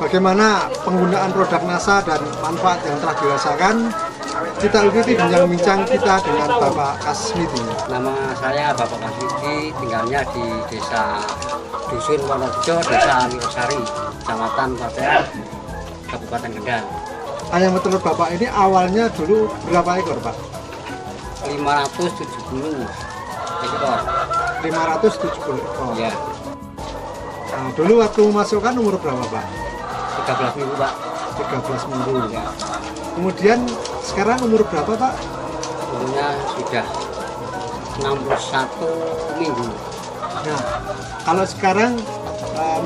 bagaimana penggunaan produk NASA dan manfaat yang telah dirasakan, kita ikuti bincang-bincang kita dengan Bapak Kasmidi. Nama saya Bapak Kasmidi, tinggalnya di Desa Dusun Wonorejo, Desa Wirosari, Kecamatan Paten, Kabupaten Kendal. Ayam petelur Bapak ini awalnya dulu berapa ekor, Pak? 570 ekor. 570 ekor. Ya. Nah, dulu waktu memasukkan umur berapa, Pak? 13 minggu, Pak. 13 minggu. Ya. Kemudian sekarang umur berapa, Pak? Umurnya sudah 61 minggu. Nah, kalau sekarang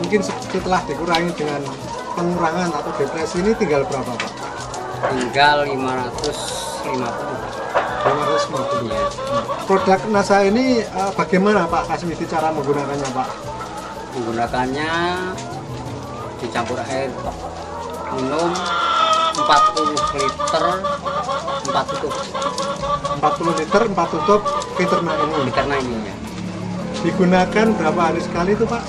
mungkin setelah dikurangi dengan pengurangan atau depresi ini tinggal berapa, Pak? Tinggal 550. 550. Ya. Produk NASA ini bagaimana Pak Kasmidi cara menggunakannya, Pak? Menggunakannya dicampur air minum 40 liter 4 tutup. 40 liter 4 tutup Fitrna ini. Karena ini ya. Digunakan berapa hari sekali itu, Pak?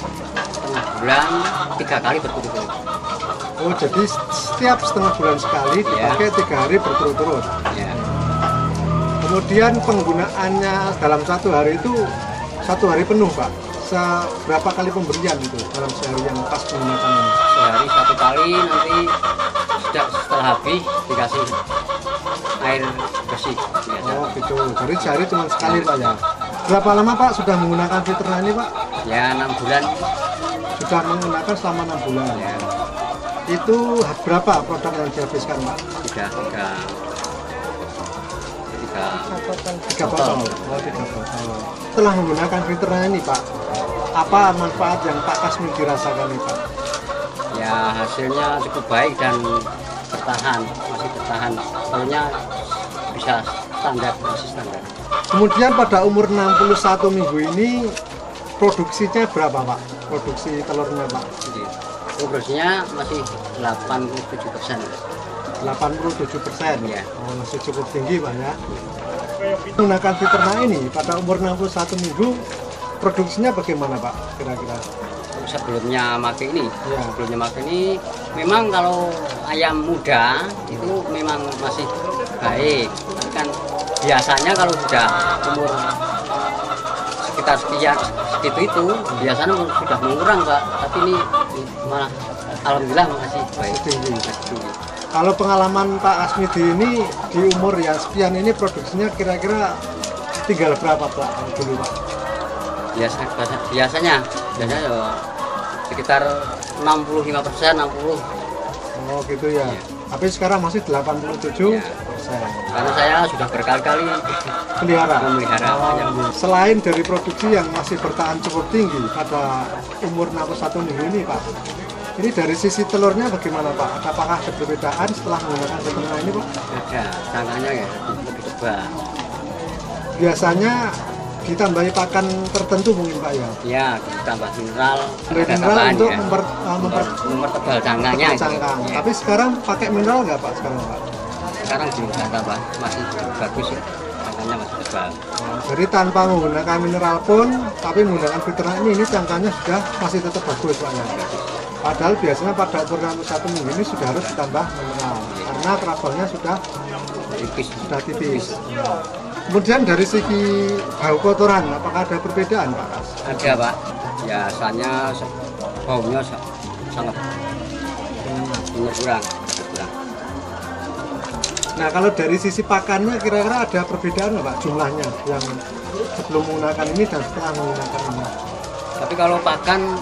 Setengah bulan 3 kali berturut-turut. Oh, jadi setiap setengah bulan sekali dipakai 3 hari berturut-turut. Ya. Kemudian penggunaannya dalam 1 hari itu 1 hari penuh, Pak. Seberapa kali pemberian itu dalam sehari yang pas menggunakan ini? Sehari 1 kali, nanti setelah habis dikasih air bersih. Biasa. Oh gitu, jadi sehari cuma sekali, Pak ya. Berapa lama, Pak, sudah menggunakan Fitrna ini, Pak? Ya 6 bulan. Sudah menggunakan selama 6 bulan. Ya. Itu berapa produk yang dihabiskan, Pak? 3 botol. Oh, 3 botol. Setelah menggunakan Fitrna ini, Pak, apa manfaat yang Pak Kasmidi rasakan ini, Pak? Ya hasilnya cukup baik dan bertahan, masih bertahan. Telurnya bisa standar, masih standar. Kemudian pada umur 61 minggu ini produksinya berapa, Pak? Produksi telurnya, Pak? Jadi, progresnya masih 87%. 87%. Ya. Oh, masih cukup tinggi, Pak ya. Menggunakan Fitrna ini pada umur 61 minggu produksinya bagaimana, Pak? Kira-kira? Sebelumnya pakai ini, Ya. sebelumnya pakai ini, memang kalau ayam muda itu memang masih baik. Tapi kan biasanya kalau sudah umur sekitar segitu itu biasanya sudah mengurang, Pak. Tapi ini malah alhamdulillah masih baik, tinggi. masih tinggi. Kalau pengalaman Pak Kasmidi ini di umur yang sekian ini produksinya kira-kira tinggal berapa, Pak, dulu, Pak? Biasanya ya sekitar 65%, 60. Oh gitu ya. Iya. Tapi sekarang masih 87%. Karena saya sudah berkali-kali Pelihara. memelihara ayam. Selain dari produksi yang masih bertahan cukup tinggi pada umur 61 minggu ini, Pak, ini dari sisi telurnya bagaimana, Pak? Apakah ada perbedaan setelah menggunakan Fitrna ini, Pak? Ada tangannya ya lebih tebal. Biasanya ditambahi pakan tertentu mungkin, Pak ya? Ya, ditambah mineral. Dari ada mineral tambahan untuk ya. mempertebal cangkangnya. cangkang. Ya. Tapi sekarang pakai mineral nggak, Pak, sekarang, Pak? Sekarang juga tambah masih bagus ya. Cangkangnya masih tebal. Jadi tanpa menggunakan mineral pun, tapi menggunakan Fitrna ini cangkangnya sudah masih tetap bagus, Pak ya? Padahal biasanya pada umur 61 minggu ini sudah harus ditambah mineral karena kerabolnya sudah tipis. Kemudian dari segi bau kotoran, apakah ada perbedaan, Pak Kas? Ada, Pak. Biasanya baunya sangat kurang. Nah, kalau dari sisi pakannya kira-kira ada perbedaan nggak, Pak, jumlahnya yang sebelum menggunakan ini dan setelah menggunakan ini? Tapi kalau pakan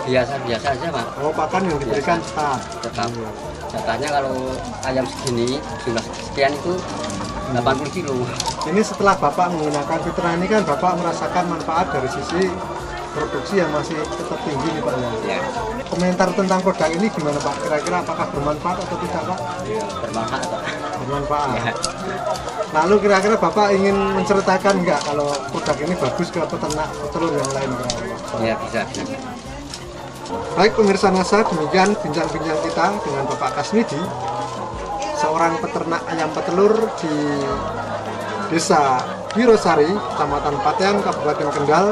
biasa-biasa aja, Pak. Oh, pakan yang diberikan tetap. Jatahnya kalau ayam segini, jumlah sekian itu 80 kilo. Ini setelah Bapak menggunakan Fitrna ini kan Bapak merasakan manfaat dari sisi produksi yang masih tetap tinggi nih, Pak ya. Ya, Komentar tentang produk ini gimana, Pak? Kira-kira apakah bermanfaat atau tidak, Pak? bermanfaat, Pak. Bermanfaat. Ya. Lalu kira-kira Bapak ingin menceritakan nggak kalau produk ini bagus ke peternak petelur yang lain, kira-kira, Pak? Ya, bisa. Baik pemirsa NASA, demikian bincang-bincang kita dengan Bapak Kasmidi, seorang peternak ayam petelur di Desa Wirosari, Kecamatan Paten, Kabupaten Kendal,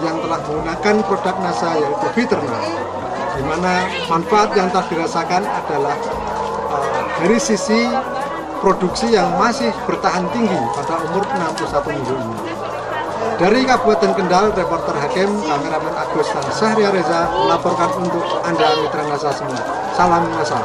yang telah menggunakan produk NASA yaitu Fitrna. di mana manfaat yang telah dirasakan adalah dari sisi produksi yang masih bertahan tinggi pada umur 61 minggu ini. Dari Kabupaten Kendal, reporter Hakim, kameramen Agus dan Syahria Reza melaporkan untuk Anda mitra NASA semua. Salam NASA.